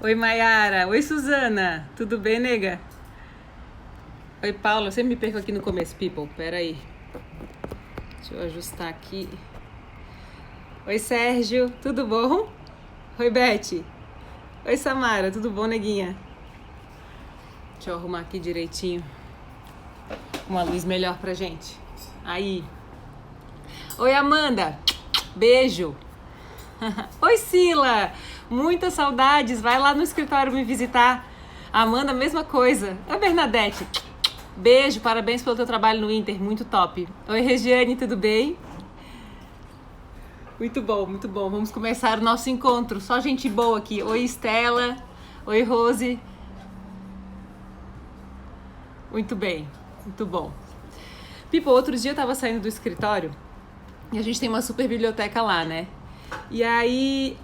Oi, Maiara. Oi, Suzana. Tudo bem, nega? Oi, Paula. Eu sempre me perco aqui no começo, people. Pera aí. Deixa eu ajustar aqui. Oi, Sérgio. Tudo bom? Oi, Beth. Oi, Samara. Tudo bom, neguinha? Deixa eu arrumar aqui direitinho. Uma luz melhor pra gente. Aí. Oi, Amanda. Beijo. Oi, Sila. Muitas saudades. Vai lá no escritório me visitar. Amanda, mesma coisa. Oi, Bernadette. Beijo, parabéns pelo teu trabalho no Inter. Muito top. Oi, Regiane, tudo bem? Muito bom, muito bom. Vamos começar o nosso encontro. Só gente boa aqui. Oi, Estela. Oi, Rose. Muito bem, muito bom. Pipo, outro dia eu tava saindo do escritório e a gente tem uma super biblioteca lá, né? E aí,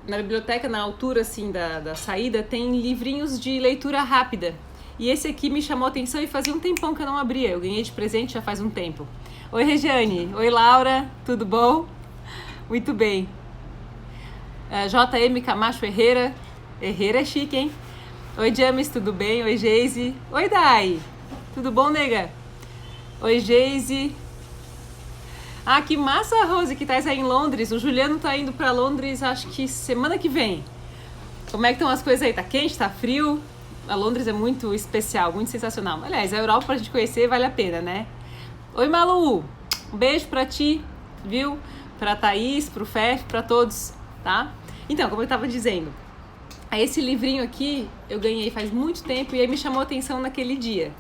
na biblioteca, na altura assim da saída, tem livrinhos de leitura rápida. E esse aqui me chamou a atenção e fazia um tempão que eu não abria. Eu ganhei de presente já faz um tempo. Oi, Regiane. Oi, Laura. Tudo bom? Muito bem. JM Camacho Herrera. Herrera é chique, hein? Oi, James, tudo bem? Oi, Geise. Oi, Dai. Tudo bom, nega? Oi, Geise. Ah, que massa, Rose, que tá aí em Londres. O Juliano tá indo pra Londres, acho que semana que vem. Como é que estão as coisas aí? Tá quente? Tá frio? A Londres é muito especial, muito sensacional. Aliás, a Europa pra gente conhecer vale a pena, né? Oi, Malu. Um beijo pra ti, viu? Pra Thaís, pro Fef, pra todos, tá? Então, como eu tava dizendo, esse livrinho aqui eu ganhei faz muito tempo e aí me chamou a atenção naquele dia.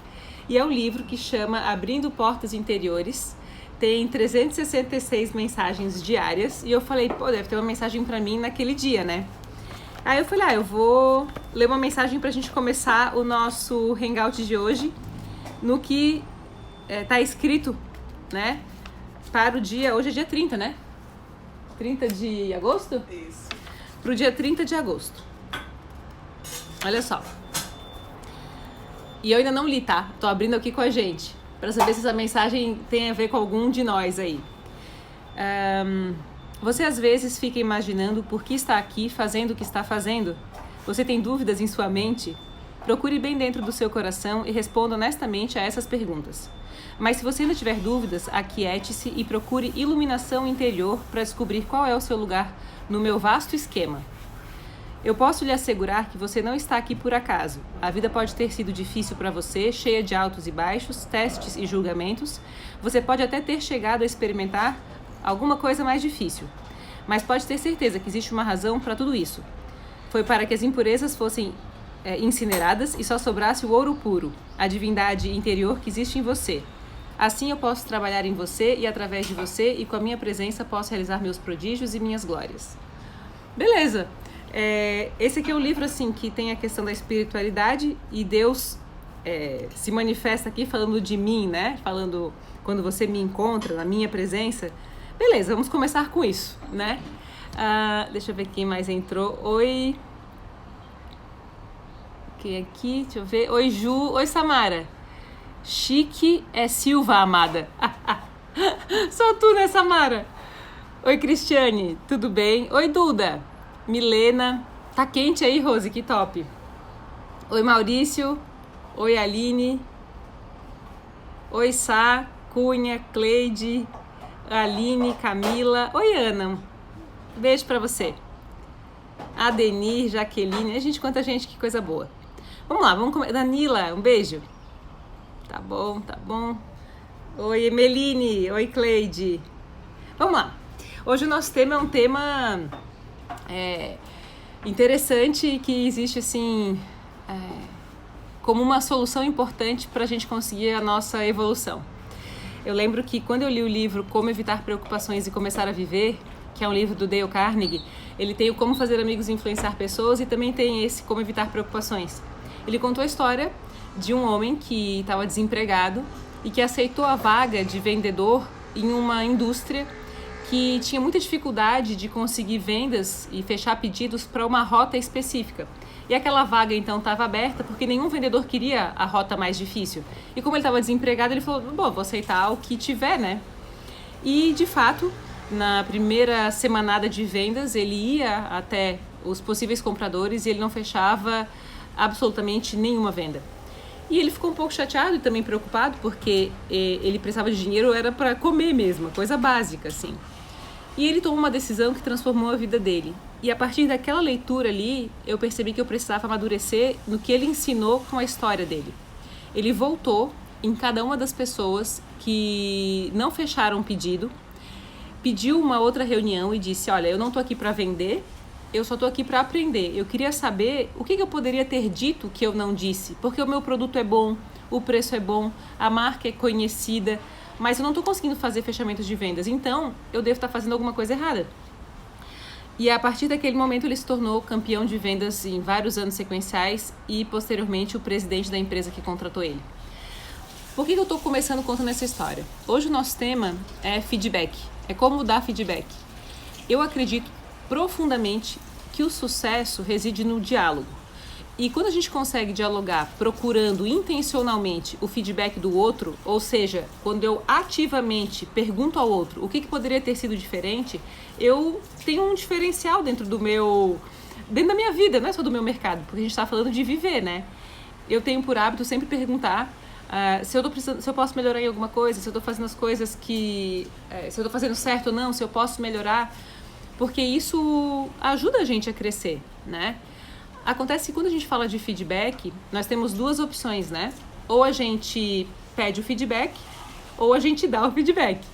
E é um livro que chama Abrindo Portas Interiores. Tem 366 mensagens diárias. E eu falei, pô, deve ter uma mensagem pra mim naquele dia, né? Aí eu falei, eu vou ler uma mensagem pra gente começar o nosso hangout de hoje. No que tá escrito, né? Para o dia, hoje é dia 30, né? 30 de agosto? Isso. Pro dia 30 de agosto. Olha só. E eu ainda não li, tá? Tô abrindo aqui com a gente, pra saber se essa mensagem tem a ver com algum de nós aí. Você às vezes fica imaginando por que está aqui fazendo o que está fazendo? Você tem dúvidas em sua mente? Procure bem dentro do seu coração e responda honestamente a essas perguntas. Mas se você ainda tiver dúvidas, aquiete-se e procure iluminação interior para descobrir qual é o seu lugar no meu vasto esquema. Eu posso lhe assegurar que você não está aqui por acaso. A vida pode ter sido difícil para você, cheia de altos e baixos, testes e julgamentos. Você pode até ter chegado a experimentar alguma coisa mais difícil. Mas pode ter certeza que existe uma razão para tudo isso. Foi para que as impurezas fossem incineradas e só sobrasse o ouro puro, a divindade interior que existe em você. Assim eu posso trabalhar em você e através de você e com a minha presença posso realizar meus prodígios e minhas glórias. Beleza! Esse aqui é um livro assim que tem a questão da espiritualidade e Deus se manifesta aqui falando de mim, né? Falando quando você me encontra na minha presença. Beleza, vamos começar com isso, né? Deixa eu ver quem mais entrou. Oi. Quem aqui? Deixa eu ver. Oi, Ju. Oi, Samara. Chique é Silva, amada. Só tu, né, Samara? Oi, Cristiane. Tudo bem? Oi, Duda. Milena. Tá quente aí, Rose? Que top. Oi, Maurício. Oi, Aline. Oi, Sá. Cunha, Cleide, Aline, Camila. Oi, Ana. Beijo pra você. Adenir, Jaqueline. Gente, quanta gente, que coisa boa. Vamos lá, vamos comer. Danila, um beijo. Tá bom, tá bom. Oi, Emeline. Oi, Cleide. Vamos lá. Hoje o nosso tema é um tema interessante que existe assim como uma solução importante para a gente conseguir a nossa evolução. Eu lembro que quando eu li o livro Como Evitar Preocupações e Começar a Viver, que é um livro do Dale Carnegie, ele tem o Como Fazer Amigos e Influenciar Pessoas e também tem esse Como Evitar Preocupações. Ele contou a história de um homem que estava desempregado e que aceitou a vaga de vendedor em uma indústria que tinha muita dificuldade de conseguir vendas e fechar pedidos para uma rota específica. E aquela vaga então estava aberta porque nenhum vendedor queria a rota mais difícil. E como ele estava desempregado, ele falou, bom, vou aceitar o que tiver, né? E de fato, na primeira semanada de vendas, ele ia até os possíveis compradores e ele não fechava absolutamente nenhuma venda. E ele ficou um pouco chateado e também preocupado, porque ele precisava de dinheiro, era para comer mesmo, coisa básica, assim. E ele tomou uma decisão que transformou a vida dele. E a partir daquela leitura ali, eu percebi que eu precisava amadurecer no que ele ensinou com a história dele. Ele voltou em cada uma das pessoas que não fecharam o pedido, pediu uma outra reunião e disse: olha, eu não estou aqui para vender, eu só estou aqui para aprender. Eu queria saber o que eu poderia ter dito que eu não disse, porque o meu produto é bom, o preço é bom, a marca é conhecida, mas eu não estou conseguindo fazer fechamentos de vendas, então eu devo estar fazendo alguma coisa errada. E a partir daquele momento ele se tornou campeão de vendas em vários anos sequenciais e posteriormente o presidente da empresa que contratou ele. Por que eu estou começando contando essa história? Hoje o nosso tema é feedback, é como dar feedback. Eu acredito profundamente que o sucesso reside no diálogo. E quando a gente consegue dialogar procurando intencionalmente o feedback do outro, ou seja, quando eu ativamente pergunto ao outro o que poderia ter sido diferente, eu tenho um diferencial dentro da minha vida, não é só do meu mercado, porque a gente está falando de viver, né? Eu tenho por hábito sempre perguntar se eu posso melhorar em alguma coisa, se eu estou fazendo as coisas se eu estou fazendo certo ou não, se eu posso melhorar, porque isso ajuda a gente a crescer, né? Acontece que quando a gente fala de feedback, nós temos duas opções, né? Ou a gente pede o feedback, ou a gente dá o feedback.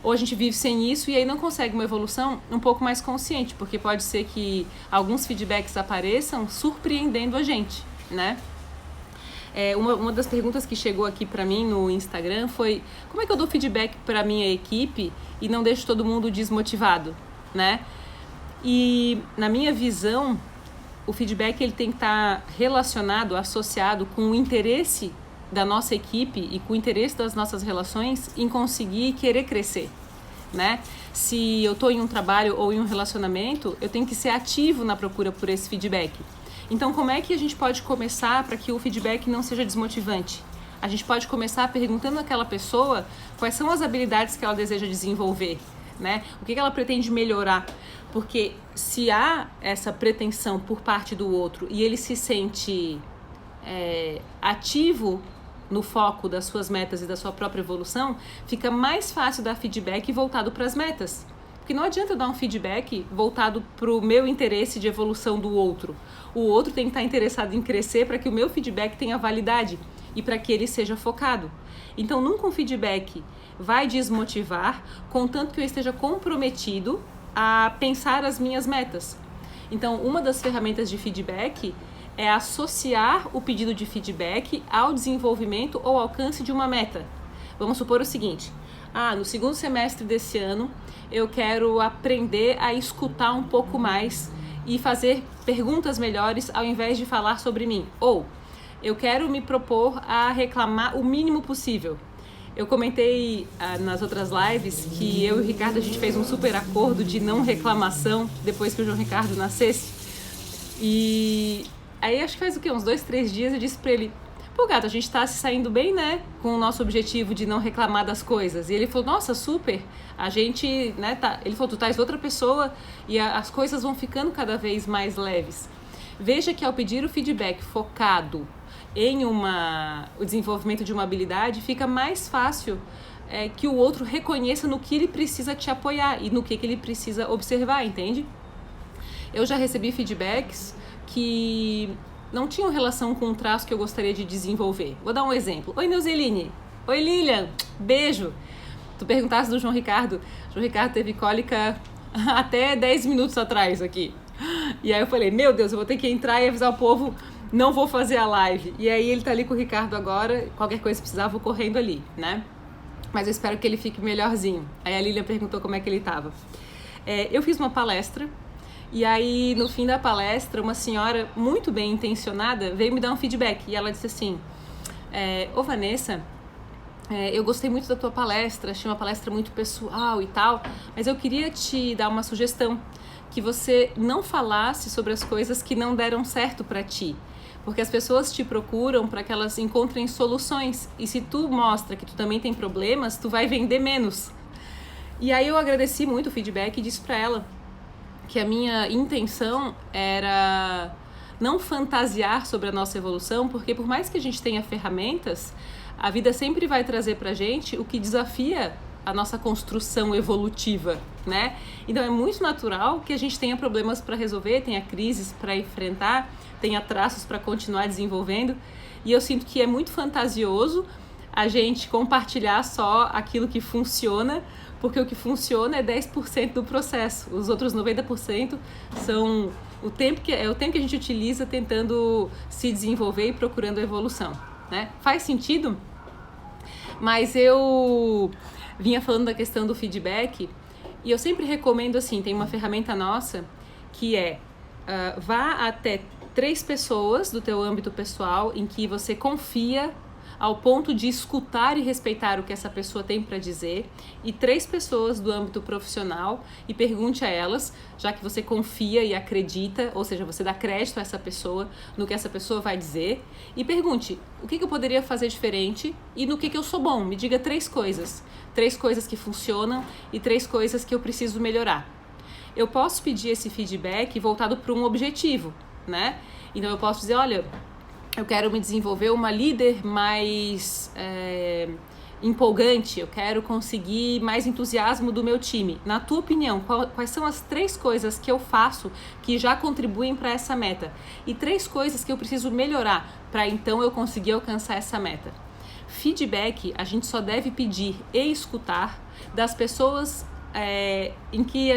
Ou a gente vive sem isso e aí não consegue uma evolução um pouco mais consciente, porque pode ser que alguns feedbacks apareçam surpreendendo a gente, né? Uma das perguntas que chegou aqui para mim no Instagram foi: como é que eu dou feedback para minha equipe e não deixo todo mundo desmotivado, né? E na minha visão, o feedback ele tem que estar relacionado, associado com o interesse da nossa equipe e com o interesse das nossas relações em conseguir querer crescer, né? Se eu estou em um trabalho ou em um relacionamento, eu tenho que ser ativo na procura por esse feedback. Então, como é que a gente pode começar para que o feedback não seja desmotivante? A gente pode começar perguntando àquela pessoa quais são as habilidades que ela deseja desenvolver, né? O que ela pretende melhorar? Porque se há essa pretensão por parte do outro e ele se sente ativo no foco das suas metas e da sua própria evolução, fica mais fácil dar feedback voltado para as metas. Porque não adianta eu dar um feedback voltado para o meu interesse de evolução do outro. O outro tem que estar interessado em crescer para que o meu feedback tenha validade e para que ele seja focado. Então, nunca um feedback vai desmotivar, contanto que eu esteja comprometido a pensar as minhas metas. Então, uma das ferramentas de feedback é associar o pedido de feedback ao desenvolvimento ou alcance de uma meta. Vamos supor o seguinte: no segundo semestre desse ano, eu quero aprender a escutar um pouco mais e fazer perguntas melhores ao invés de falar sobre mim. Ou, eu quero me propor a reclamar o mínimo possível. Eu comentei nas outras lives que eu e o Ricardo, a gente fez um super acordo de não reclamação depois que o João Ricardo nascesse. E aí acho que faz uns 2, 3 dias eu disse pra ele: pô, gato, a gente tá se saindo bem, né? Com o nosso objetivo de não reclamar das coisas. E ele falou: nossa, super. A gente, né, tá. Ele falou: tu tais outra pessoa e as coisas vão ficando cada vez mais leves. Veja que ao pedir o feedback focado em o desenvolvimento de uma habilidade, fica mais fácil que o outro reconheça no que ele precisa te apoiar e no que ele precisa observar, entende? Eu já recebi feedbacks que não tinham relação com um traço que eu gostaria de desenvolver. Vou dar um exemplo. Oi, Neuzeline. Oi, Lilian. Beijo. Tu perguntasse do João Ricardo. João Ricardo teve cólica até 10 minutos atrás aqui. E aí eu falei: meu Deus, eu vou ter que entrar e avisar o povo, não vou fazer a live. E aí ele tá ali com o Ricardo agora, qualquer coisa precisar, vou correndo ali, né? Mas eu espero que ele fique melhorzinho. Aí a Lilian perguntou como é que ele tava. Eu fiz uma palestra. E aí, no fim da palestra, uma senhora muito bem intencionada veio me dar um feedback. E ela disse assim: ô Vanessa, eu gostei muito da tua palestra, achei uma palestra muito pessoal e tal, mas eu queria te dar uma sugestão, que você não falasse sobre as coisas que não deram certo para ti. Porque as pessoas te procuram para que elas encontrem soluções. E se tu mostra que tu também tem problemas, tu vai vender menos. E aí eu agradeci muito o feedback e disse para ela que a minha intenção era não fantasiar sobre a nossa evolução, porque por mais que a gente tenha ferramentas, a vida sempre vai trazer pra gente o que desafia a nossa construção evolutiva, né? Então é muito natural que a gente tenha problemas para resolver, tenha crises para enfrentar, tenha traços para continuar desenvolvendo, e eu sinto que é muito fantasioso a gente compartilhar só aquilo que funciona, porque o que funciona é 10% do processo. Os outros 90% são o tempo que a gente utiliza tentando se desenvolver e procurando a evolução, né? Faz sentido? Mas eu vinha falando da questão do feedback e eu sempre recomendo assim, tem uma ferramenta nossa que é vá até 3 pessoas do teu âmbito pessoal em que você confia ao ponto de escutar e respeitar o que essa pessoa tem para dizer, e 3 pessoas do âmbito profissional, e pergunte a elas, já que você confia e acredita, ou seja, você dá crédito a essa pessoa, no que essa pessoa vai dizer, e pergunte, o que eu poderia fazer diferente e no que eu sou bom? Me diga 3 coisas. 3 coisas que funcionam e 3 coisas que eu preciso melhorar. Eu posso pedir esse feedback voltado para um objetivo, né? Então eu posso dizer, olha, eu quero me desenvolver uma líder mais empolgante, eu quero conseguir mais entusiasmo do meu time. Na tua opinião, quais são as 3 coisas que eu faço que já contribuem para essa meta? E 3 coisas que eu preciso melhorar para então eu conseguir alcançar essa meta? Feedback a gente só deve pedir e escutar das pessoas em quem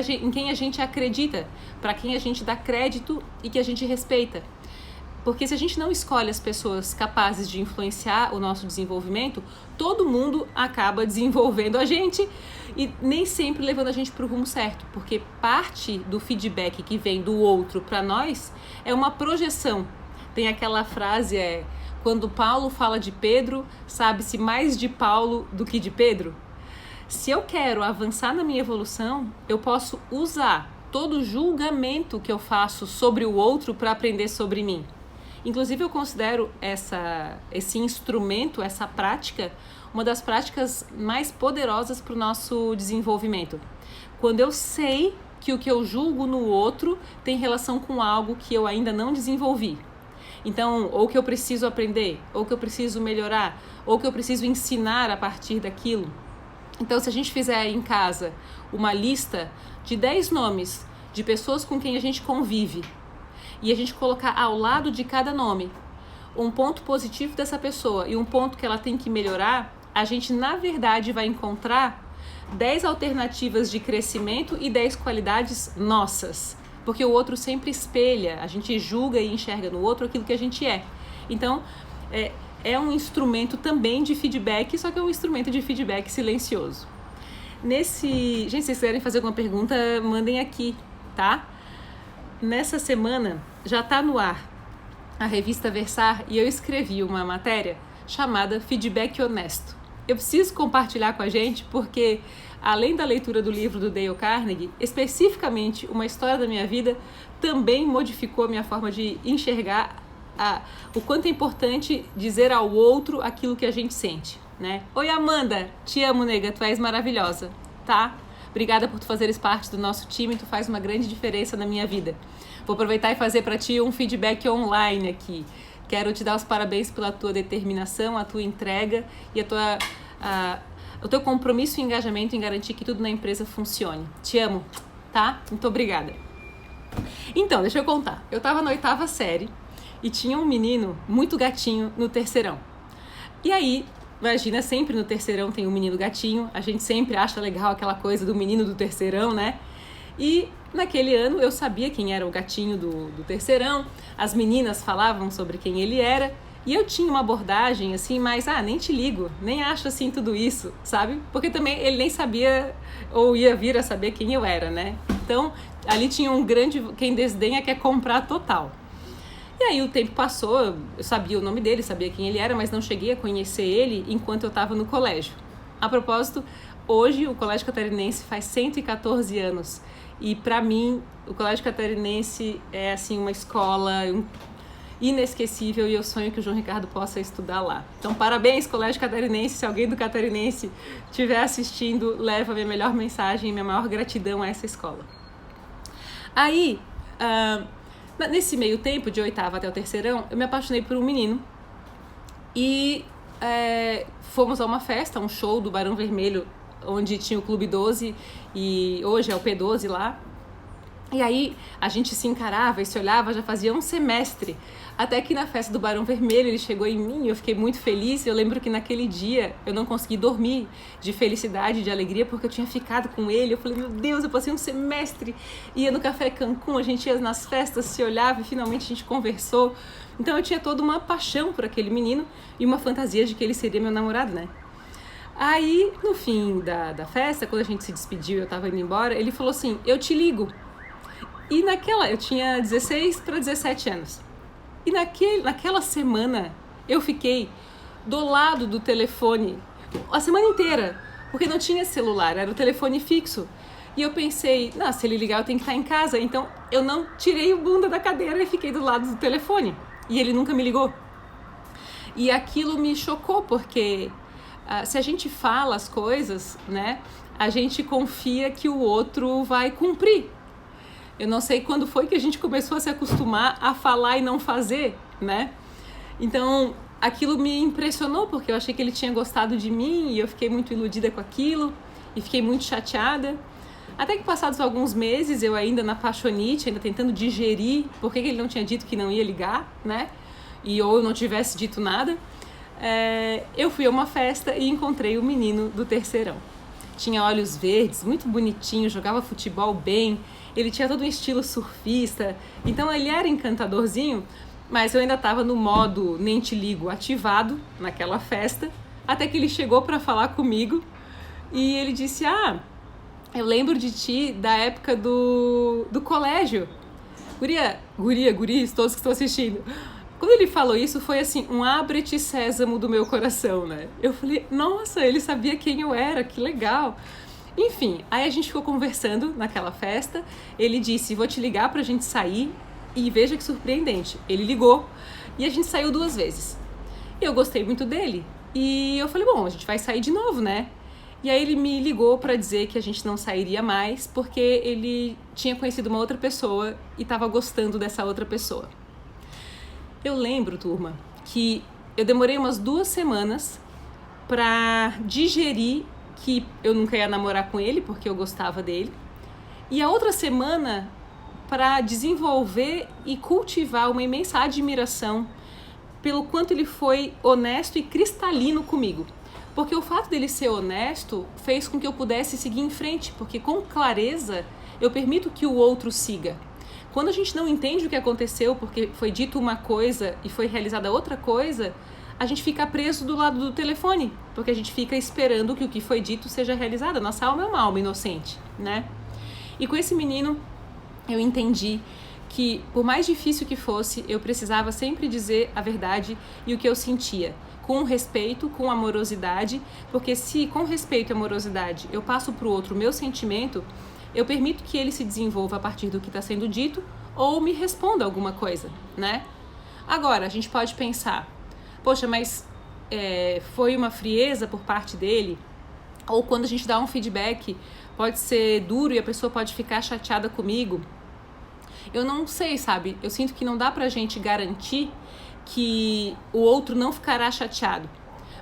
a gente acredita, para quem a gente dá crédito e que a gente respeita. Porque se a gente não escolhe as pessoas capazes de influenciar o nosso desenvolvimento, todo mundo acaba desenvolvendo a gente e nem sempre levando a gente para o rumo certo. Porque parte do feedback que vem do outro para nós é uma projeção. Tem aquela frase, quando Paulo fala de Pedro, sabe-se mais de Paulo do que de Pedro. Se eu quero avançar na minha evolução, eu posso usar todo o julgamento que eu faço sobre o outro para aprender sobre mim. Inclusive, eu considero esse instrumento, essa prática, uma das práticas mais poderosas para o nosso desenvolvimento. Quando eu sei que o que eu julgo no outro tem relação com algo que eu ainda não desenvolvi. Então, ou que eu preciso aprender, ou que eu preciso melhorar, ou que eu preciso ensinar a partir daquilo. Então, se a gente fizer em casa uma lista de 10 nomes de pessoas com quem a gente convive, e a gente colocar ao lado de cada nome um ponto positivo dessa pessoa e um ponto que ela tem que melhorar, a gente, na verdade, vai encontrar 10 alternativas de crescimento e 10 qualidades nossas. Porque o outro sempre espelha, a gente julga e enxerga no outro aquilo que a gente é. Então, é um instrumento também de feedback, só que é um instrumento de feedback silencioso. Gente, se vocês quiserem fazer alguma pergunta, mandem aqui, tá? Nessa semana já está no ar a revista Versar e eu escrevi uma matéria chamada Feedback Honesto. Eu preciso compartilhar com a gente porque, além da leitura do livro do Dale Carnegie, especificamente uma história da minha vida também modificou a minha forma de enxergar o quanto é importante dizer ao outro aquilo que a gente sente, né? Oi, Amanda, te amo, nega, tu és maravilhosa, tá? Obrigada por tu fazeres parte do nosso time, tu faz uma grande diferença na minha vida. Vou aproveitar e fazer para ti um feedback online aqui. Quero te dar os parabéns pela tua determinação, a tua entrega e o teu compromisso e engajamento em garantir que tudo na empresa funcione. Te amo, tá? Muito obrigada. Então, deixa eu contar. Eu tava na 8ª série e tinha um menino muito gatinho no terceirão. E aí, imagina, sempre no terceirão tem um menino gatinho, a gente sempre acha legal aquela coisa do menino do terceirão, né? E naquele ano eu sabia quem era o gatinho do terceirão, as meninas falavam sobre quem ele era, e eu tinha uma abordagem assim, mas nem te ligo, nem acho assim tudo isso, sabe? Porque também ele nem sabia ou ia vir a saber quem eu era, né? Então, ali tinha um grande, quem desdenha quer comprar total. E aí o tempo passou, eu sabia o nome dele, sabia quem ele era, mas não cheguei a conhecer ele enquanto eu estava no colégio. A propósito, hoje o Colégio Catarinense faz 114 anos e para mim o Colégio Catarinense é assim uma escola inesquecível e eu sonho que o João Ricardo possa estudar lá. Então, parabéns, Colégio Catarinense. Se alguém do Catarinense estiver assistindo, leva a minha melhor mensagem e minha maior gratidão a essa escola. Aí, nesse meio tempo, de 8º até o terceirão, eu me apaixonei por um menino e fomos a uma festa, um show do Barão Vermelho, onde tinha o Clube 12 e hoje é o P12 lá. E aí a gente se encarava e se olhava, já fazia um semestre, até que na festa do Barão Vermelho ele chegou em mim e eu fiquei muito feliz. Eu lembro que naquele dia eu não consegui dormir de felicidade, de alegria, porque eu tinha ficado com ele. Eu falei, meu Deus, eu passei um semestre, ia no Café Cancún, a gente ia nas festas, se olhava e finalmente a gente conversou. Então eu tinha toda uma paixão por aquele menino e uma fantasia de que ele seria meu namorado, né? Aí, no fim da festa, quando a gente se despediu e eu tava indo embora, ele falou assim, eu te ligo. E eu tinha 16 para 17 anos. E naquela semana, eu fiquei do lado do telefone a semana inteira, porque não tinha celular, era o telefone fixo. E eu pensei, se ele ligar eu tenho que estar em casa. Então, eu não tirei o bunda da cadeira e fiquei do lado do telefone. E ele nunca me ligou. E aquilo me chocou, porque se a gente fala as coisas, né, a gente confia que o outro vai cumprir. Eu não sei quando foi que a gente começou a se acostumar a falar e não fazer, né? Então, aquilo me impressionou, porque eu achei que ele tinha gostado de mim e eu fiquei muito iludida com aquilo e fiquei muito chateada. Até que passados alguns meses, eu ainda na paixonite, ainda tentando digerir por que ele não tinha dito que não ia ligar, né? Ou eu não tivesse dito nada, eu fui a uma festa e encontrei o menino do terceirão. Tinha olhos verdes, muito bonitinho, jogava futebol bem, ele tinha todo um estilo surfista, então ele era encantadorzinho, mas eu ainda estava no modo nem te ligo ativado naquela festa, até que ele chegou para falar comigo e ele disse, eu lembro de ti da época do colégio. Guris, todos que estão assistindo. Quando ele falou isso, foi assim, um abre-te sésamo do meu coração, né? Eu falei, nossa, ele sabia quem eu era, que legal. Enfim, aí a gente ficou conversando naquela festa, ele disse, vou te ligar pra gente sair, e veja que surpreendente, ele ligou, e a gente saiu 2 vezes. Eu gostei muito dele, e eu falei, bom, a gente vai sair de novo, né? E aí ele me ligou pra dizer que a gente não sairia mais, porque ele tinha conhecido uma outra pessoa e tava gostando dessa outra pessoa. Eu lembro, turma, que eu demorei umas 2 semanas pra digerir que eu nunca ia namorar com ele, porque eu gostava dele. E a outra semana para desenvolver e cultivar uma imensa admiração pelo quanto ele foi honesto e cristalino comigo. Porque o fato dele ser honesto fez com que eu pudesse seguir em frente, porque com clareza eu permito que o outro siga. Quando a gente não entende o que aconteceu porque foi dito uma coisa e foi realizada outra coisa, a gente fica preso do lado do telefone, porque a gente fica esperando que o que foi dito seja realizado. Nossa alma é uma alma inocente, né? E com esse menino eu entendi que, por mais difícil que fosse, eu precisava sempre dizer a verdade e o que eu sentia, com respeito, com amorosidade, porque se com respeito e amorosidade eu passo para o outro o meu sentimento, eu permito que ele se desenvolva a partir do que está sendo dito ou me responda alguma coisa, né? Agora, a gente pode pensar, poxa, mas foi uma frieza por parte dele? Ou quando a gente dá um feedback, pode ser duro e a pessoa pode ficar chateada comigo? Eu não sei, sabe? Eu sinto que não dá pra gente garantir que o outro não ficará chateado.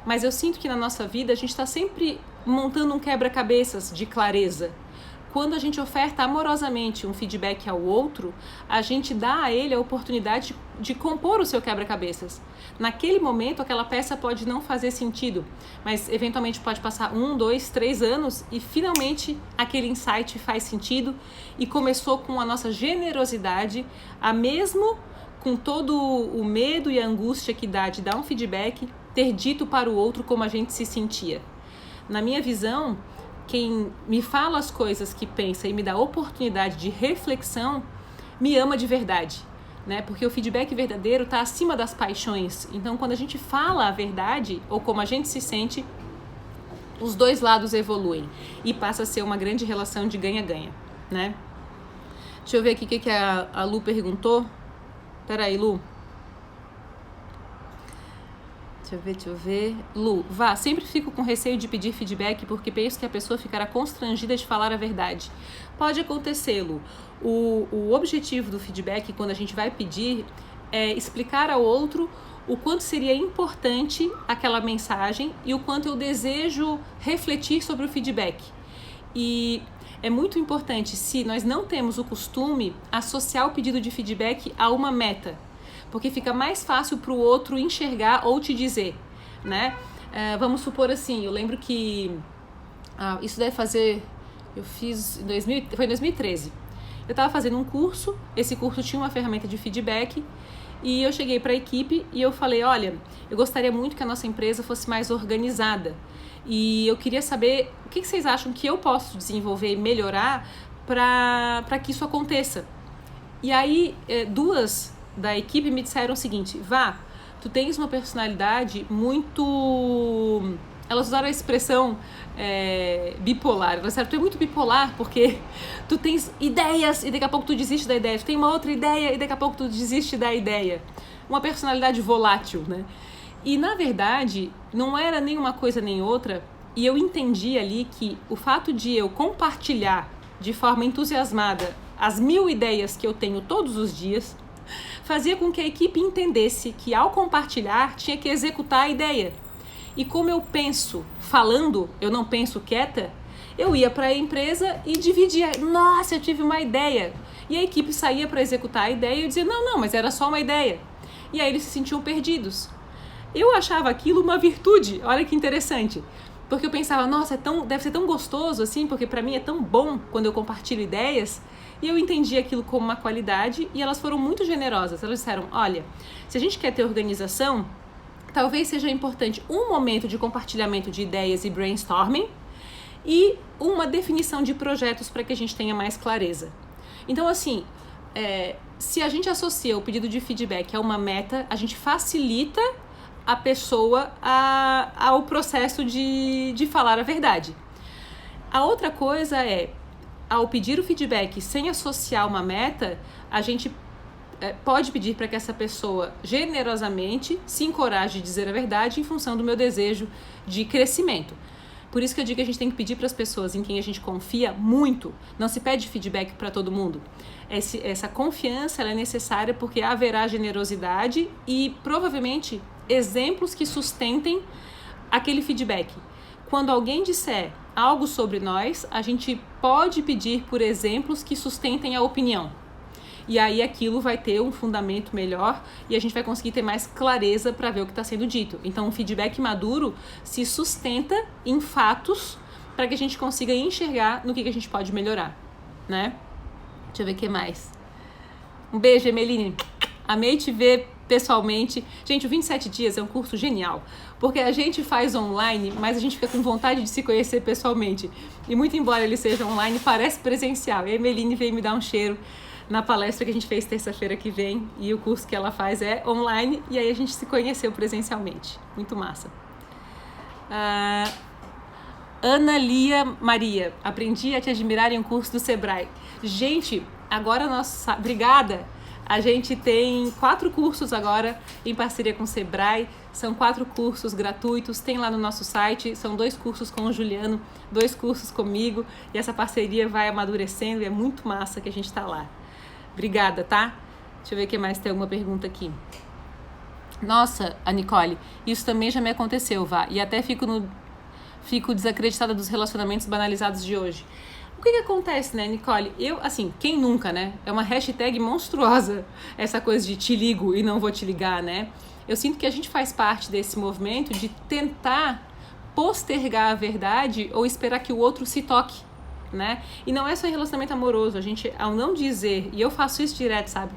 Mas eu sinto que na nossa vida a gente está sempre montando um quebra-cabeças de clareza. Quando a gente oferta amorosamente um feedback ao outro, a gente dá a ele a oportunidade de compor o seu quebra-cabeças. Naquele momento, aquela peça pode não fazer sentido, mas eventualmente pode passar 1, 2, 3 anos e finalmente aquele insight faz sentido e começou com a nossa generosidade, a mesmo com todo o medo e a angústia que dá de dar um feedback, ter dito para o outro como a gente se sentia. Na minha visão, quem me fala as coisas que pensa e me dá oportunidade de reflexão, me ama de verdade, né? Porque o feedback verdadeiro está acima das paixões. Então, quando a gente fala a verdade, ou como a gente se sente, os dois lados evoluem e passa a ser uma grande relação de ganha-ganha, né? Deixa eu ver aqui o que a Lu perguntou. Peraí, Lu. Deixa eu ver. Lu, sempre fico com receio de pedir feedback porque penso que a pessoa ficará constrangida de falar a verdade. Pode acontecer, Lu. O objetivo do feedback, quando a gente vai pedir, é explicar ao outro o quanto seria importante aquela mensagem e o quanto eu desejo refletir sobre o feedback. E é muito importante, se nós não temos o costume, associar o pedido de feedback a uma meta, porque fica mais fácil para o outro enxergar ou te dizer, né? Vamos supor assim, eu lembro que isso deve fazer, eu fiz foi em 2013. Eu estava fazendo um curso, esse curso tinha uma ferramenta de feedback e eu cheguei para a equipe e eu falei, olha, eu gostaria muito que a nossa empresa fosse mais organizada e eu queria saber o que vocês acham que eu posso desenvolver e melhorar para que isso aconteça. E aí, duas da equipe me disseram o seguinte, tu tens uma personalidade muito... Elas usaram a expressão bipolar. Elas disseram, tu é muito bipolar porque tu tens ideias e daqui a pouco tu desiste da ideia. Tu tem uma outra ideia e daqui a pouco tu desiste da ideia. Uma personalidade volátil, né? E, na verdade, não era nem uma coisa nem outra. E eu entendi ali que o fato de eu compartilhar de forma entusiasmada as 1000 ideias que eu tenho todos os dias fazia com que a equipe entendesse que ao compartilhar tinha que executar a ideia. E como eu penso falando, eu não penso quieta, eu ia para a empresa e dividia. Nossa, eu tive uma ideia. E a equipe saía para executar a ideia e eu dizia, não, mas era só uma ideia. E aí eles se sentiam perdidos. Eu achava aquilo uma virtude, olha que interessante. Porque eu pensava, nossa, deve ser tão gostoso assim, porque para mim é tão bom quando eu compartilho ideias. E eu entendi aquilo como uma qualidade e elas foram muito generosas. Elas disseram, olha, se a gente quer ter organização, talvez seja importante um momento de compartilhamento de ideias e brainstorming e uma definição de projetos para que a gente tenha mais clareza. Então, assim, se a gente associa o pedido de feedback a uma meta, a gente facilita a pessoa ao processo de falar a verdade. A outra coisa ao pedir o feedback sem associar uma meta, a gente pode pedir para que essa pessoa generosamente se encoraje a dizer a verdade em função do meu desejo de crescimento. Por isso que eu digo que a gente tem que pedir para as pessoas em quem a gente confia muito. Não se pede feedback para todo mundo. Essa confiança ela é necessária porque haverá generosidade e provavelmente exemplos que sustentem aquele feedback. Quando alguém disser algo sobre nós, a gente pode pedir por exemplos que sustentem a opinião. E aí aquilo vai ter um fundamento melhor e a gente vai conseguir ter mais clareza para ver o que está sendo dito. Então, um feedback maduro se sustenta em fatos para que a gente consiga enxergar no que a gente pode melhorar, né? Deixa eu ver o que mais. Um beijo, Emeline. Amei te ver pessoalmente. Gente, o 27 dias é um curso genial, porque a gente faz online, mas a gente fica com vontade de se conhecer pessoalmente. E muito embora ele seja online, parece presencial. E a Emeline veio me dar um cheiro na palestra que a gente fez terça-feira que vem, e o curso que ela faz é online, e aí a gente se conheceu presencialmente. Muito massa. Ana Lia Maria, aprendi a te admirar em um curso do Sebrae. Gente, agora nossa, obrigada! A gente tem 4 cursos agora em parceria com o Sebrae, são 4 cursos gratuitos, tem lá no nosso site, são 2 cursos com o Juliano, 2 cursos comigo, e essa parceria vai amadurecendo e é muito massa que a gente está lá. Obrigada, tá? Deixa eu ver o que mais, tem alguma pergunta aqui. Nossa, a Nicole, isso também já me aconteceu, e até fico desacreditada dos relacionamentos banalizados de hoje. O que acontece, né, Nicole? Quem nunca, né? É uma hashtag monstruosa essa coisa de te ligo e não vou te ligar, né? Eu sinto que a gente faz parte desse movimento de tentar postergar a verdade ou esperar que o outro se toque, né? E não é só em relacionamento amoroso. A gente, ao não dizer, e eu faço isso direto, sabe?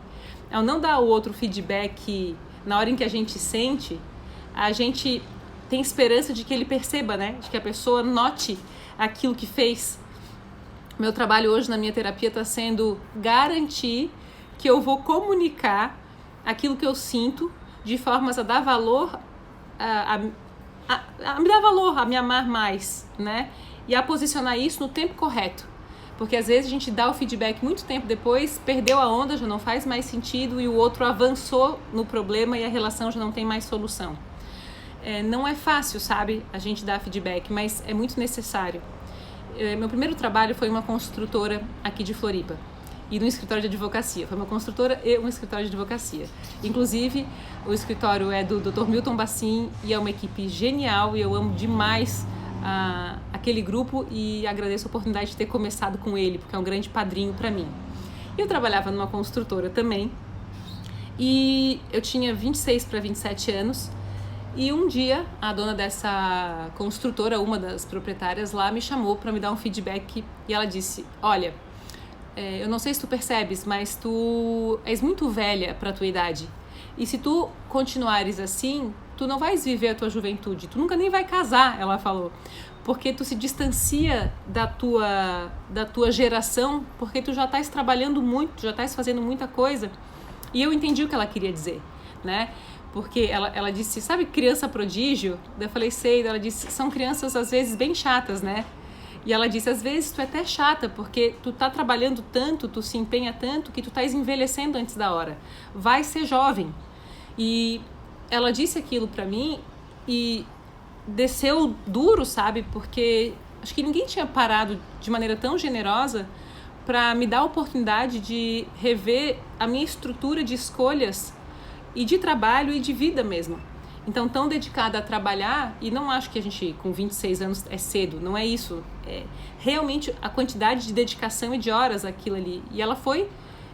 Ao não dar ao outro feedback na hora em que a gente sente, a gente tem esperança de que ele perceba, né? De que a pessoa note aquilo que fez. Meu trabalho hoje na minha terapia está sendo garantir que eu vou comunicar aquilo que eu sinto de formas a dar valor, a me dar valor, a me amar mais, né? E a posicionar isso no tempo correto. Porque às vezes a gente dá o feedback muito tempo depois, perdeu a onda, já não faz mais sentido e o outro avançou no problema e a relação já não tem mais solução. não é fácil, sabe, a gente dar feedback, mas é muito necessário. Meu primeiro trabalho foi uma construtora aqui de Floripa e num escritório de advocacia. Foi uma construtora e um escritório de advocacia. Inclusive, o escritório é do Dr. Milton Bassin e é uma equipe genial e eu amo demais aquele grupo e agradeço a oportunidade de ter começado com ele, porque é um grande padrinho para mim. Eu trabalhava numa construtora também e eu tinha 26 para 27 anos e um dia a dona dessa construtora, uma das proprietárias lá, me chamou para me dar um feedback e ela disse: olha, eu não sei se tu percebes, mas tu és muito velha para a tua idade e se tu continuares assim, tu não vais viver a tua juventude, tu nunca nem vai casar, ela falou, porque tu se distancia da tua geração, porque tu já estás trabalhando muito, tu já estás fazendo muita coisa. E eu entendi o que ela queria dizer, né? Porque ela disse, sabe criança prodígio? Daí eu falei, sei. Ela disse, são crianças às vezes bem chatas, né? E ela disse, às vezes tu é até chata, porque tu tá trabalhando tanto, tu se empenha tanto, que tu estás envelhecendo antes da hora. Vai ser jovem. E ela disse aquilo pra mim e desceu duro, sabe? Porque acho que ninguém tinha parado de maneira tão generosa para me dar a oportunidade de rever a minha estrutura de escolhas e de trabalho e de vida mesmo. Então, tão dedicada a trabalhar, e não acho que a gente com 26 anos é cedo, não é isso. É realmente a quantidade de dedicação e de horas aquilo ali. E ela foi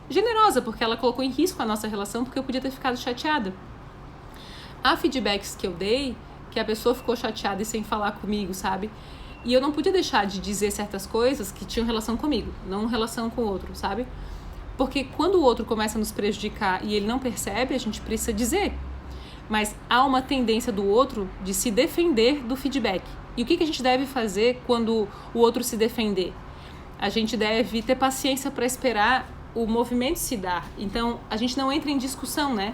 generosa, porque ela colocou em risco a nossa relação, porque eu podia ter ficado chateada. Há feedbacks que eu dei que a pessoa ficou chateada e sem falar comigo, sabe? E eu não podia deixar de dizer certas coisas que tinham relação comigo, não relação com o outro, sabe? Porque quando o outro começa a nos prejudicar e ele não percebe, a gente precisa dizer. Mas há uma tendência do outro de se defender do feedback. E o que a gente deve fazer quando o outro se defender? A gente deve ter paciência para esperar o movimento se dar. Então, a gente não entra em discussão, né?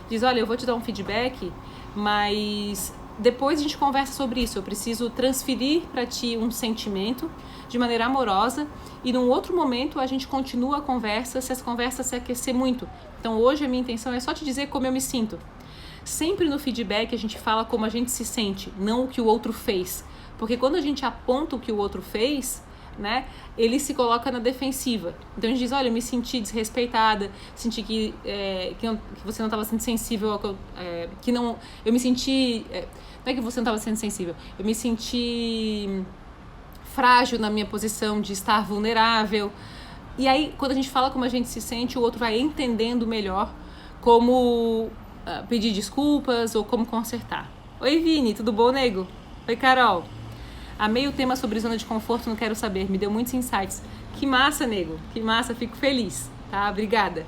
Diz, olha, eu vou te dar um feedback, mas depois a gente conversa sobre isso. Eu preciso transferir para ti um sentimento de maneira amorosa e num outro momento a gente continua a conversa se essa conversa se aquecer muito. Então hoje a minha intenção é só te dizer como eu me sinto. Sempre no feedback a gente fala como a gente se sente, não o que o outro fez. Porque quando a gente aponta o que o outro fez, né, ele se coloca na defensiva. Então a gente diz, olha, eu me senti desrespeitada, senti que você não estava sendo sensível ao que eu me senti, não é que você não estava sendo sensível, eu me senti frágil na minha posição de estar vulnerável. E aí quando a gente fala como a gente se sente, o outro vai entendendo melhor como pedir desculpas ou como consertar. Oi Vini, tudo bom, nego? Oi Carol. Amei o tema sobre zona de conforto, não quero saber. Me deu muitos insights. Que massa, nego. Que massa, fico feliz. Tá? Obrigada.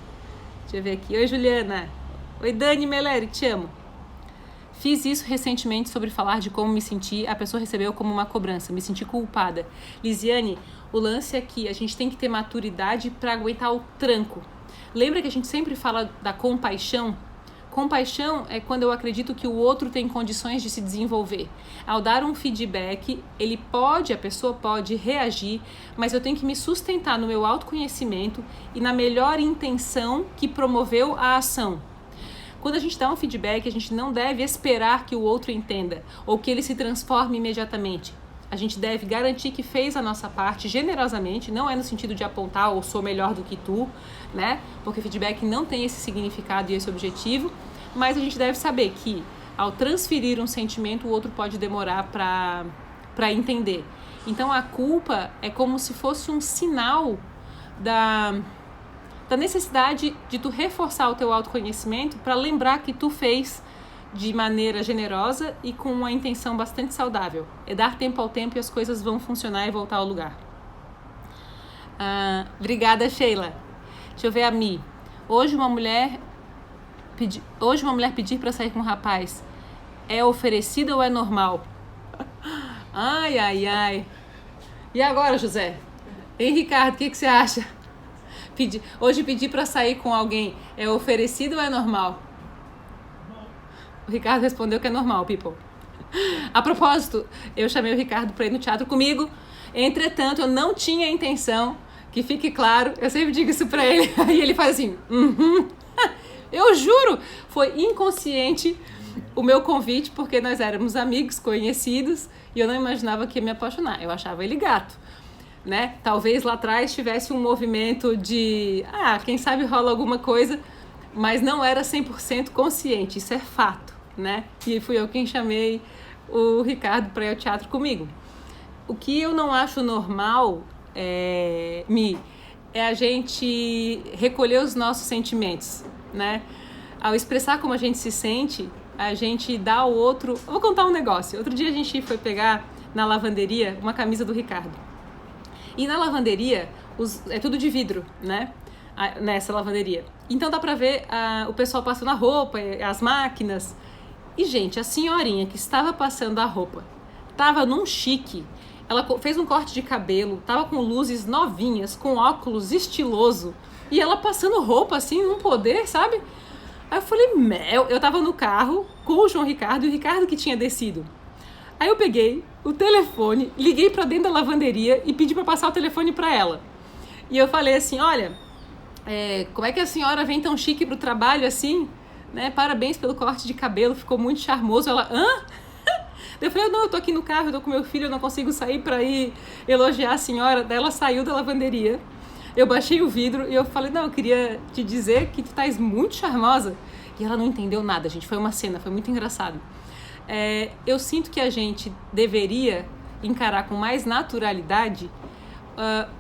Deixa eu ver aqui. Oi, Juliana. Oi, Dani Meleri, te amo. Fiz isso recentemente sobre falar de como me senti. A pessoa recebeu como uma cobrança. Me senti culpada. Lisiane, o lance é que a gente tem que ter maturidade para aguentar o tranco. Lembra que a gente sempre fala da compaixão? Compaixão é quando eu acredito que o outro tem condições de se desenvolver. Ao dar um feedback, a pessoa pode reagir, mas eu tenho que me sustentar no meu autoconhecimento e na melhor intenção que promoveu a ação. Quando a gente dá um feedback, a gente não deve esperar que o outro entenda ou que ele se transforme imediatamente. A gente deve garantir que fez a nossa parte generosamente, não é no sentido de apontar ou sou melhor do que tu, né? Porque feedback não tem esse significado e esse objetivo, mas a gente deve saber que ao transferir um sentimento, o outro pode demorar para entender. Então a culpa é como se fosse um sinal da necessidade de tu reforçar o teu autoconhecimento para lembrar que tu fez de maneira generosa e com uma intenção bastante saudável. É dar tempo ao tempo e as coisas vão funcionar e voltar ao lugar. Obrigada, Sheila. Deixa eu ver a Mi. Hoje uma mulher pedir para sair com um rapaz é oferecida ou é normal? Ai, ai, ai. E agora, José? Ei, Ricardo, o que você acha? Hoje pedir para sair com alguém é oferecido ou é normal? O Ricardo respondeu que é normal, people. A propósito, eu chamei o Ricardo para ir no teatro comigo. Entretanto, eu não tinha intenção, que fique claro, eu sempre digo isso para ele, e ele faz assim, Eu juro, foi inconsciente o meu convite, porque nós éramos amigos, conhecidos, e eu não imaginava que ia me apaixonar. Eu achava ele gato, né? Talvez lá atrás tivesse um movimento de, quem sabe rola alguma coisa, mas não era 100% consciente, isso é fato, né? E fui eu quem chamei o Ricardo para ir ao teatro comigo. O que eu não acho normal, é a gente recolher os nossos sentimentos, né? Ao expressar como a gente se sente, a gente dá ao outro... Eu vou contar um negócio. Outro dia a gente foi pegar na lavanderia uma camisa do Ricardo. E na lavanderia, é tudo de vidro, né? Nessa lavanderia. Então dá pra ver o pessoal passando a roupa, as máquinas. E, gente, a senhorinha que estava passando a roupa tava num chique. Ela fez um corte de cabelo, tava com luzes novinhas, com óculos estiloso. E ela passando roupa, assim, num poder, sabe? Aí eu falei, eu tava no carro com o João Ricardo e o Ricardo que tinha descido. Aí eu peguei o telefone, liguei pra dentro da lavanderia e pedi pra passar o telefone pra ela. E eu falei assim, olha, como é que a senhora vem tão chique pro trabalho assim? Né? Parabéns pelo corte de cabelo, ficou muito charmoso. Ela, hã? Eu falei, não, eu tô aqui no carro, eu tô com meu filho, eu não consigo sair pra ir elogiar a senhora. Daí ela saiu da lavanderia. Eu baixei o vidro e eu falei, não, eu queria te dizer que tu estás muito charmosa. E ela não entendeu nada, gente. Foi uma cena, foi muito engraçado. Eu sinto que a gente deveria encarar com mais naturalidade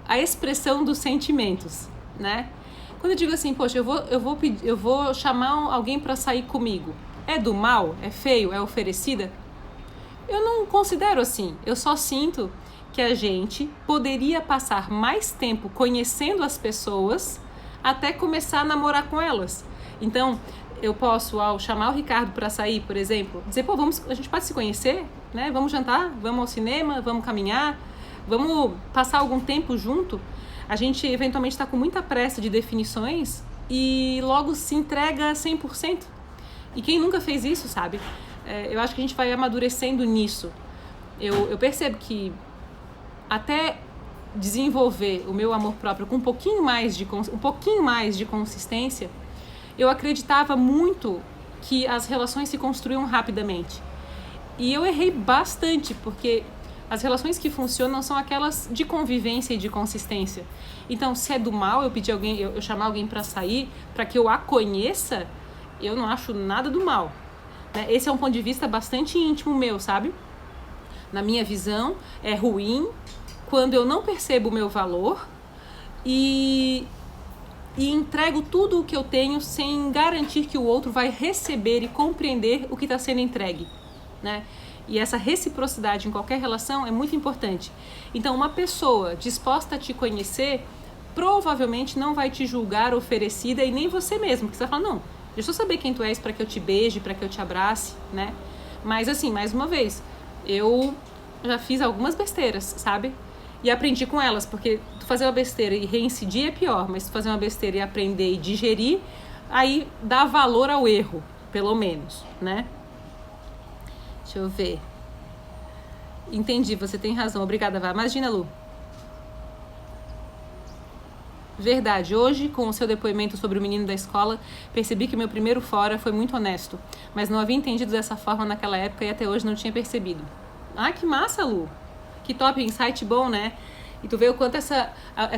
a expressão dos sentimentos, né? Quando eu digo assim, poxa, eu vou chamar alguém para sair comigo. É do mal? É feio? É oferecida? Eu não considero assim. Eu só sinto que a gente poderia passar mais tempo conhecendo as pessoas até começar a namorar com elas. Então, eu posso, ao chamar o Ricardo para sair, por exemplo, dizer, pô, a gente pode se conhecer, né? Vamos jantar, vamos ao cinema, vamos caminhar, vamos passar algum tempo junto. A gente, eventualmente, está com muita pressa de definições e logo se entrega 100%. E quem nunca fez isso, sabe? Eu acho que a gente vai amadurecendo nisso. Eu percebo que até desenvolver o meu amor próprio com um pouquinho mais de consistência, eu acreditava muito que as relações se construíam rapidamente. E eu errei bastante, porque as relações que funcionam são aquelas de convivência e de consistência. Então, se é do mal eu chamar alguém para sair, para que eu a conheça, eu não acho nada do mal. Né? Esse é um ponto de vista bastante íntimo meu, sabe? Na minha visão, é ruim quando eu não percebo o meu valor e entrego tudo o que eu tenho sem garantir que o outro vai receber e compreender o que está sendo entregue, né? E essa reciprocidade em qualquer relação é muito importante. Então, uma pessoa disposta a te conhecer provavelmente não vai te julgar oferecida e nem você mesmo, porque você vai falar, não, deixa eu saber quem tu és para que eu te beije, para que eu te abrace, né? Mas assim, mais uma vez, eu já fiz algumas besteiras, sabe? E aprendi com elas, porque tu fazer uma besteira e reincidir é pior, mas tu fazer uma besteira e aprender e digerir, aí dá valor ao erro, pelo menos, né? Deixa eu ver. Entendi, você tem razão. Obrigada, Vá. Imagina, Lu. Verdade. Hoje, com o seu depoimento sobre o menino da escola, percebi que meu primeiro fora foi muito honesto, mas não havia entendido dessa forma naquela época e até hoje não tinha percebido. Ah, que massa, Lu. Que top, insight bom, né? E tu vê o quanto essa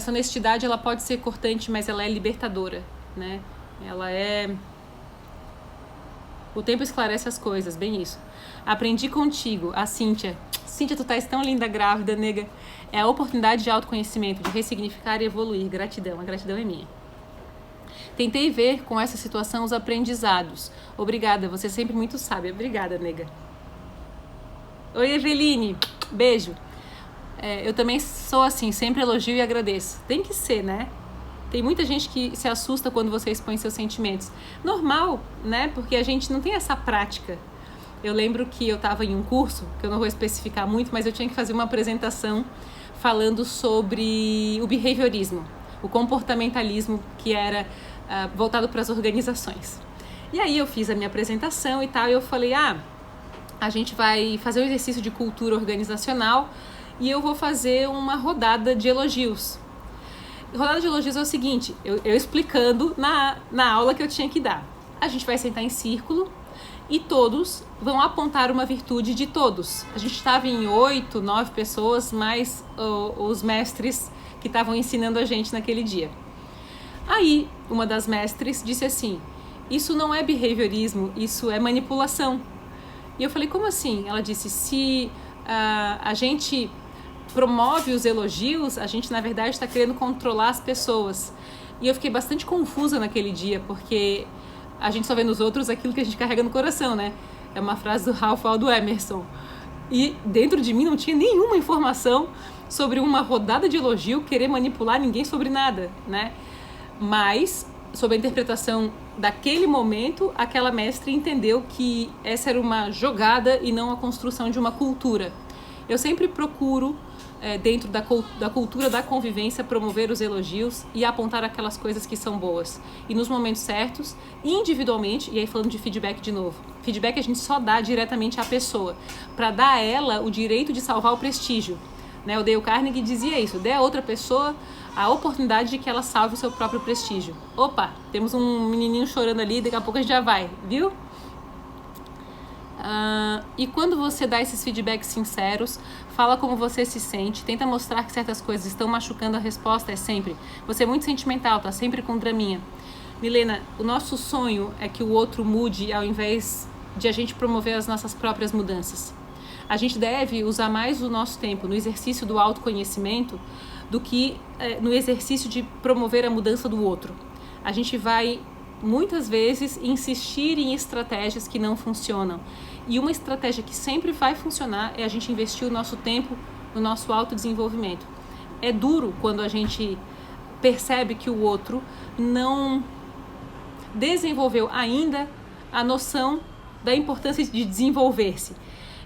honestidade ela pode ser cortante, mas ela é libertadora, né? Ela é... O tempo esclarece as coisas, bem isso. Aprendi contigo, a Cíntia. Cíntia, tu estás tão linda grávida, nega. É a oportunidade de autoconhecimento, de ressignificar e evoluir. Gratidão, a gratidão é minha. Tentei ver com essa situação os aprendizados. Obrigada, você é sempre muito sábia. Obrigada, nega. Oi, Eveline. Beijo. Eu também sou assim, sempre elogio e agradeço. Tem que ser, né? Tem muita gente que se assusta quando você expõe seus sentimentos. Normal, né? Porque a gente não tem essa prática. Eu lembro que eu estava em um curso, que eu não vou especificar muito, mas eu tinha que fazer uma apresentação falando sobre o behaviorismo, o comportamentalismo que era voltado para as organizações. E aí eu fiz a minha apresentação e tal, e eu falei, a gente vai fazer um exercício de cultura organizacional e eu vou fazer uma rodada de elogios. Rodada de elogios é o seguinte, eu explicando na aula que eu tinha que dar. A gente vai sentar em círculo e todos vão apontar uma virtude de todos. A gente estava em 8, 9 pessoas, mais os mestres que estavam ensinando a gente naquele dia. Aí, uma das mestres disse assim, isso não é behaviorismo, isso é manipulação. E eu falei, como assim? Ela disse, se a gente promove os elogios, a gente na verdade está querendo controlar as pessoas. E eu fiquei bastante confusa naquele dia, porque a gente só vê nos outros aquilo que a gente carrega no coração, né? É uma frase do Ralph Waldo Emerson. E dentro de mim não tinha nenhuma informação sobre uma rodada de elogio querer manipular ninguém sobre nada, né? Mas, sob a interpretação daquele momento, aquela mestre entendeu que essa era uma jogada e não a construção de uma cultura. Eu sempre procuro, dentro da cultura da convivência, promover os elogios e apontar aquelas coisas que são boas. E nos momentos certos, individualmente, e aí falando de feedback de novo, feedback a gente só dá diretamente à pessoa, para dar a ela o direito de salvar o prestígio. Né? O Dale Carnegie dizia isso, dê a outra pessoa a oportunidade de que ela salve o seu próprio prestígio. Opa, temos um menininho chorando ali, daqui a pouco a gente já vai, viu? E quando você dá esses feedbacks sinceros, fala como você se sente, tenta mostrar que certas coisas estão machucando, a resposta é sempre, você é muito sentimental, tá sempre com draminha. Milena, o nosso sonho é que o outro mude ao invés de a gente promover as nossas próprias mudanças. A gente deve usar mais o nosso tempo no exercício do autoconhecimento do que no exercício de promover a mudança do outro. A gente vai, muitas vezes, insistir em estratégias que não funcionam. E uma estratégia que sempre vai funcionar é a gente investir o nosso tempo no nosso autodesenvolvimento. É duro quando a gente percebe que o outro não desenvolveu ainda a noção da importância de desenvolver-se.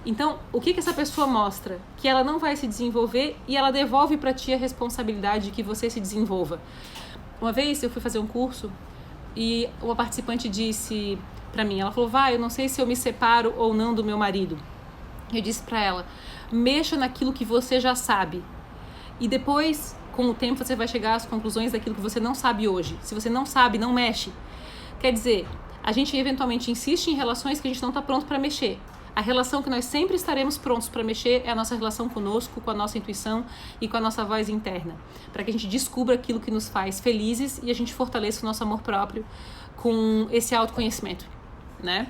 Então, o que essa pessoa mostra? Que ela não vai se desenvolver e ela devolve para ti a responsabilidade de que você se desenvolva. Uma vez eu fui fazer um curso e uma participante disse para mim, ela falou, eu não sei se eu me separo ou não do meu marido. Eu disse para ela, mexa naquilo que você já sabe. E depois, com o tempo, você vai chegar às conclusões daquilo que você não sabe hoje. Se você não sabe, não mexe. Quer dizer, a gente eventualmente insiste em relações que a gente não está pronto para mexer. A relação que nós sempre estaremos prontos para mexer é a nossa relação conosco, com a nossa intuição e com a nossa voz interna. Para que a gente descubra aquilo que nos faz felizes e a gente fortaleça o nosso amor próprio com esse autoconhecimento, né?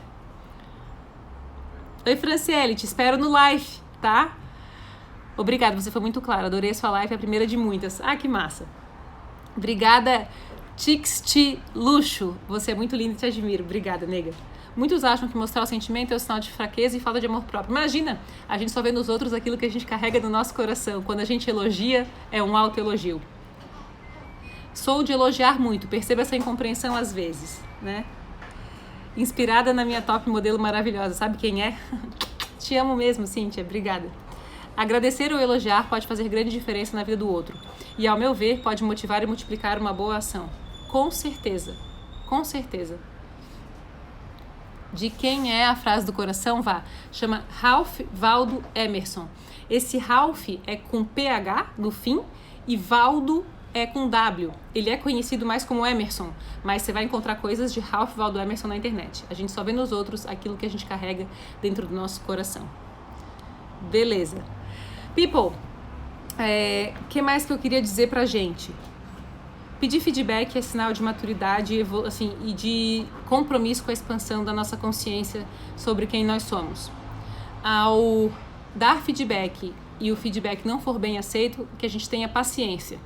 Oi, Franciele, te espero no live, tá? Obrigada, você foi muito clara, adorei a sua live, é a primeira de muitas. Ah, que massa. Obrigada, Tixti Luxo, você é muito linda e te admiro. Obrigada, nega. Muitos acham que mostrar o sentimento é um sinal de fraqueza e falta de amor próprio. Imagina, a gente só vê nos outros aquilo que a gente carrega no nosso coração. Quando a gente elogia, é um autoelogio. Sou de elogiar muito, perceba essa incompreensão às vezes, né? Inspirada na minha top modelo maravilhosa, sabe quem é? Te amo mesmo, Cíntia, obrigada. Agradecer ou elogiar pode fazer grande diferença na vida do outro. E, ao meu ver, pode motivar e multiplicar uma boa ação. Com certeza, com certeza. De quem é a frase do coração? Chama Ralph Waldo Emerson. Esse Ralph é com PH no fim e Waldo é com W. Ele é conhecido mais como Emerson, mas você vai encontrar coisas de Ralph Waldo Emerson na internet. A gente só vê nos outros aquilo que a gente carrega dentro do nosso coração. Beleza. People, que mais que eu queria dizer pra gente? Pedir feedback é sinal de maturidade e de compromisso com a expansão da nossa consciência sobre quem nós somos. Ao dar feedback e o feedback não for bem aceito, que a gente tenha paciência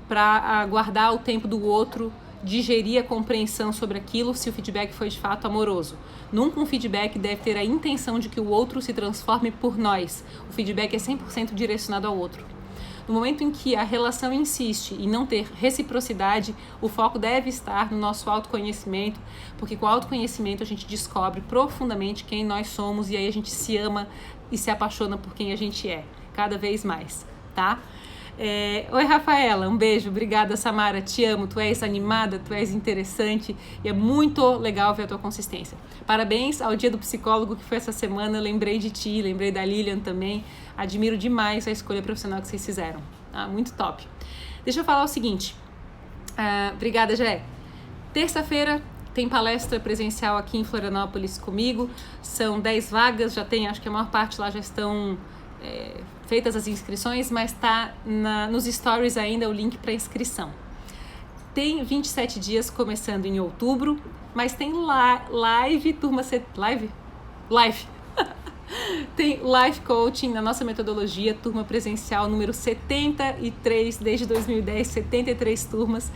para aguardar o tempo do outro digerir a compreensão sobre aquilo, se o feedback foi de fato amoroso. Nunca um feedback deve ter a intenção de que o outro se transforme por nós. O feedback é 100% direcionado ao outro. No momento em que a relação insiste em não ter reciprocidade, o foco deve estar no nosso autoconhecimento, porque com o autoconhecimento a gente descobre profundamente quem nós somos e aí a gente se ama e se apaixona por quem a gente é, cada vez mais, tá? Oi, Rafaela, um beijo, obrigada, Samara, te amo, tu és animada, tu és interessante e é muito legal ver a tua consistência. Parabéns ao Dia do Psicólogo que foi essa semana, eu lembrei de ti, lembrei da Lilian também, admiro demais a escolha profissional que vocês fizeram, muito top. Deixa eu falar o seguinte, obrigada, Jé. Terça-feira Tem palestra presencial aqui em Florianópolis comigo, são 10 vagas, já tem, acho que a maior parte lá já estão feitas as inscrições, mas está nos stories ainda o link para inscrição. Tem 27 dias começando em outubro, mas tem live. Tem live coaching na nossa metodologia, turma presencial número 73, desde 2010, 73 turmas,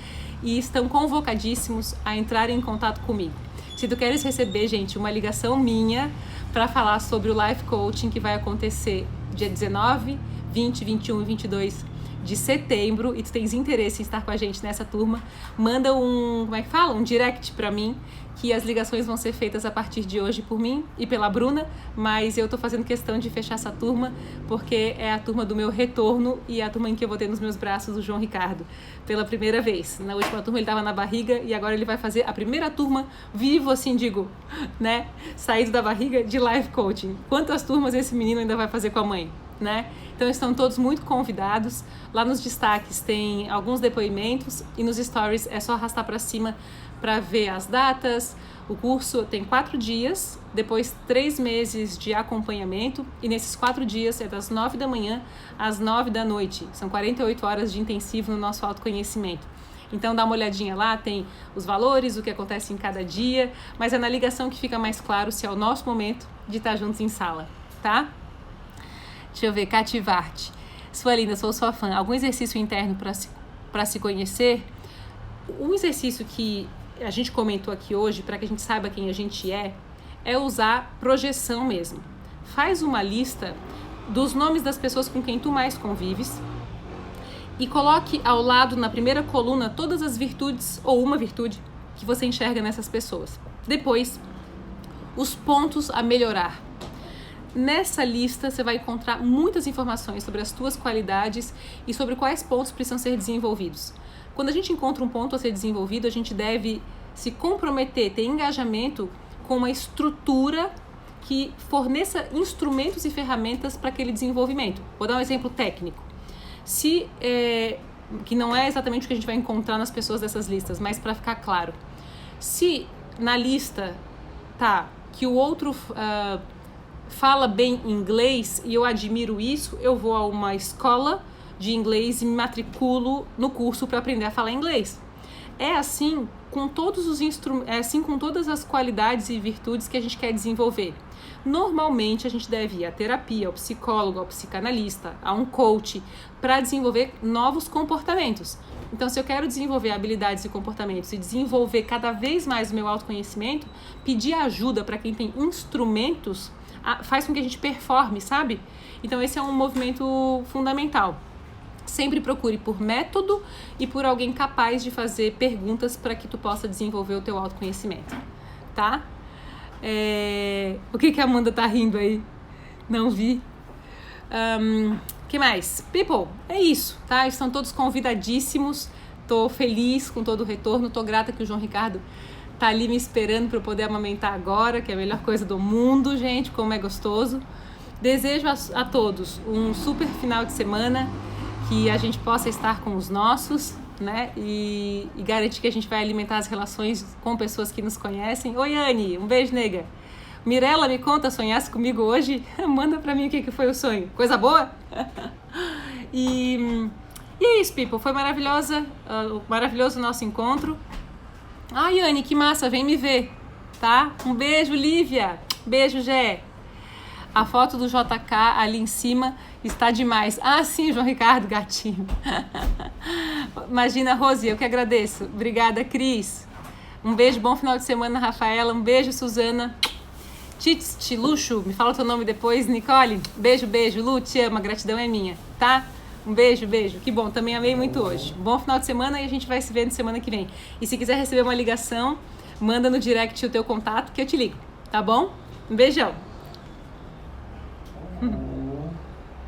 e estão convocadíssimos a entrar em contato comigo. Se tu queres receber, gente, uma ligação minha para falar sobre o live coaching que vai acontecer dia 19, 20, 21 e 22 de setembro, e tu tens interesse em estar com a gente nessa turma, manda um direct para mim, que as ligações vão ser feitas a partir de hoje por mim e pela Bruna, mas eu tô fazendo questão de fechar essa turma, porque é a turma do meu retorno e é a turma em que eu vou ter nos meus braços o João Ricardo pela primeira vez. Na última turma ele tava na barriga e agora ele vai fazer a primeira turma vivo, assim digo, né? Saído da barriga de live coaching. Quantas turmas esse menino ainda vai fazer com a mãe, né? Então estão todos muito convidados. Lá nos destaques tem alguns depoimentos e nos stories é só arrastar para cima para ver as datas. O curso tem 4 dias, depois 3 meses de acompanhamento, e nesses 4 dias é das 9 da manhã às 9 da noite. São 48 horas de intensivo no nosso autoconhecimento. Então dá uma olhadinha lá, tem os valores, o que acontece em cada dia, mas é na ligação que fica mais claro se é o nosso momento de estar juntos em sala, tá? Deixa eu ver, Cativarte. Sua linda, sou sua fã. Algum exercício interno para se conhecer? Um exercício que a gente comentou aqui hoje, para que a gente saiba quem a gente é usar projeção mesmo. Faz uma lista dos nomes das pessoas com quem tu mais convives e coloque ao lado, na primeira coluna, todas as virtudes ou uma virtude que você enxerga nessas pessoas. Depois, os pontos a melhorar. Nessa lista você vai encontrar muitas informações sobre as tuas qualidades e sobre quais pontos precisam ser desenvolvidos. Quando a gente encontra um ponto a ser desenvolvido, a gente deve se comprometer, ter engajamento com uma estrutura que forneça instrumentos e ferramentas para aquele desenvolvimento. Vou dar um exemplo técnico. Que não é exatamente o que a gente vai encontrar nas pessoas dessas listas, mas para ficar claro. Se na lista tá que o outro fala bem inglês e eu admiro isso, eu vou a uma escola de inglês e me matriculo no curso para aprender a falar inglês. É assim com todos os com todas as qualidades e virtudes que a gente quer desenvolver. Normalmente a gente deve ir à terapia, ao psicólogo, ao psicanalista, a um coach para desenvolver novos comportamentos. Então, se eu quero desenvolver habilidades e comportamentos e desenvolver cada vez mais o meu autoconhecimento, pedir ajuda para quem tem instrumentos faz com que a gente performe, sabe? Então esse é um movimento fundamental. Sempre procure por método e por alguém capaz de fazer perguntas para que tu possa desenvolver o teu autoconhecimento, tá? O que a Amanda tá rindo aí? Não vi. Que mais? People, é isso, tá? Estão todos convidadíssimos. Tô feliz com todo o retorno. Tô grata que o João Ricardo tá ali me esperando para eu poder amamentar agora, que é a melhor coisa do mundo, gente, como é gostoso. Desejo a todos um super final de semana, que a gente possa estar com os nossos, né, e garantir que a gente vai alimentar as relações com pessoas que nos conhecem. Oi, Anne, um beijo, nega. Mirella, me conta, sonhasse comigo hoje? Manda pra mim o que foi o sonho. Coisa boa? E é isso, people. Foi maravilhoso o nosso encontro. Ai, Anne, que massa, vem me ver, tá? Um beijo, Lívia. Beijo, Gé. A foto do JK ali em cima está demais. Ah, sim, João Ricardo, gatinho. Imagina, Rose, eu que agradeço. Obrigada, Cris. Um beijo, bom final de semana, Rafaela. Um beijo, Suzana. Tits, Luxo, me fala o teu nome depois, Nicole. Beijo, beijo. Lu, te amo, a gratidão é minha, tá? Um beijo, beijo. Que bom, também amei muito hoje. Bom final de semana e a gente vai se vendo semana que vem. E se quiser receber uma ligação, manda no direct o teu contato que eu te ligo, tá bom? Um beijão.